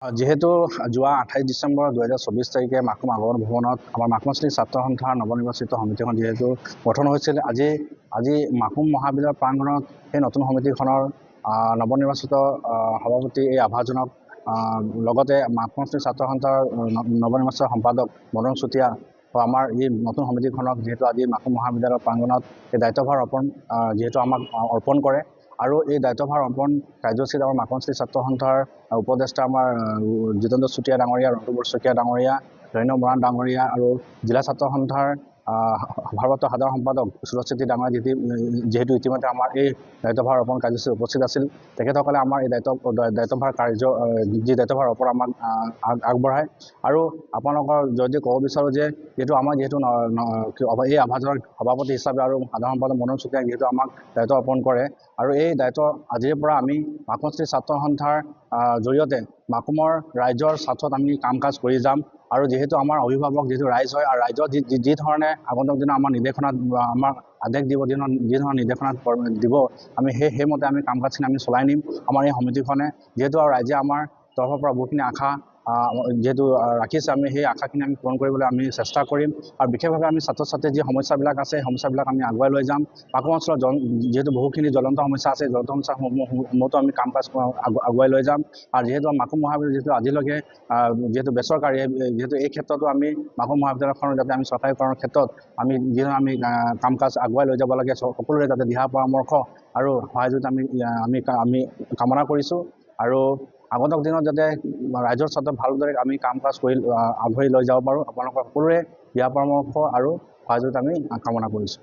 যেহেতু যোৱা 28 ডিচেম্বৰ 2024 তাৰিখে মাকুম আগমন ভৱনত আমাৰ মাকুমশ্ৰী ছাত্ৰ সন্থাৰ নৱনিৰ্বাচিত সমিতিখন যিহেতু গঠন হৈছিল, আজি মাকুম মহাবিদ্যালয় প্ৰাংগণত সেই নতুন সমিতিখনৰ নৱনিৰ্বাচিত সভাপতি এই আভাজনক লগতে মাকুমশ্ৰী ছাত্ৰ সন্থাৰ নৱনিৰ্বাচিত সম্পাদক মদন চুতীয়া আমাৰ এই নতুন সমিতিখনক যিহেতু আজি মাকুম মহাবিদ্যালয়ৰ প্ৰাংগণত এই দায়িত্বভাৰ যিহেতু আমাক অৰ্পণ কৰে। আৰু এই দায়িত্বভাৰ অৰ্পণ কাৰ্যসূচীত আমাৰ মাকুমশ্ৰী ছাত্ৰ সন্থাৰ উপদেষ্টা আমাৰ জিতেন্দ্ৰ চুতীয়া ডাঙৰীয়া, ৰন্তু বৰচকীয়া ডাঙৰীয়া, ধন্য মৰাণ ডাঙৰীয়া আৰু জিলা ছাত্ৰ সন্থাৰ ভাৰপ্ৰাপ্ত সাধাৰণ সম্পাদক সুৰজ ডাঙৰীয়া যিহেতু ইতিমধ্যে আমাৰ এই দায়িত্বভাৰ অৰ্পণ কাৰ্যসূচীত উপস্থিত আছিল। তেখেতসকলে আমাৰ এই দায়িত্বভাৰ যি দায়িত্বভাৰ অৰ্পণ আমাক আগবঢ়ায়। আৰু আপোনালোকৰ যদি ক'ব বিচাৰোঁ যে যিহেতু এই আভাজনৰ সভাপতি হিচাপে আৰু সাধাৰণ সম্পাদক মদন চুতীয়াই যিহেতু আমাক দায়িত্ব অৰ্পণ কৰে, আৰু এই দায়িত্ব আজিৰ পৰা আমি মাকুমশ্ৰী ছাত্ৰ সন্থাৰ জৰিয়তে মাকুমৰ ৰাইজৰ স্বাৰ্থত আমি কাম কাজ কৰি যাম। আৰু যিহেতু আমাৰ অভিভাৱক যিহেতু ৰাইজ হয়, আৰু ৰাইজৰ যি ধৰণে আগন্তুক দিনত আমাৰ নিৰ্দেশনাত আমাৰ আদেশ দিব, যি ধৰণৰ নিৰ্দেশনাত দিব, আমি সেইমতে আমি কাম কাজখিনি আমি চলাই নিম। আমাৰ এই সমিতিখনে যিহেতু আৰু ৰাইজে আমাৰ তৰফৰ পৰা বহুতখিনি আশা যিহেতু ৰাখিছে, আমি সেই আশাখিনি আমি পূৰণ কৰিবলৈ আমি চেষ্টা কৰিম। আৰু বিশেষভাৱে আমি ছাত্ৰ ছাত্ৰীৰ যি সমস্যাবিলাক আছে, সেই সমস্যাবিলাক আমি আগুৱাই লৈ যাম। মাকুম অঞ্চলত যিহেতু বহুখিনি জ্বলন্ত সমস্যা আছে, জ্বলন্ত সমস্যাসমূহতো আমি কাম কাজ আগুৱাই লৈ যাম। আৰু যিহেতু মাকুম মহাবিদ্যালয় যিহেতু আজিলৈকে যিহেতু বেচৰকাৰী, যিহেতু এই ক্ষেত্ৰতো আমি মাকুম মহাবিদ্যালয়খনৰ যাতে আমি চৰকাৰীকৰণৰ ক্ষেত্ৰত আমি যিধৰণে আমি কাম কাজ আগুৱাই লৈ যাব লাগে, সকলোৰে যাতে দিহা পৰামৰ্শ আৰু সহযোগিতা আমি কামনা কৰিছোঁ। আৰু আগন্তুক দিনত যাতে ৰাইজৰ স্বাৰ্থত ভালদৰে আমি কাম কাজ কৰি আগবাঢ়ি লৈ যাব পাৰোঁ, আপোনালোকৰ সকলোৰে দিহা পৰামৰ্শ আৰু সহযোগিতা আমি কামনা কৰিছোঁ।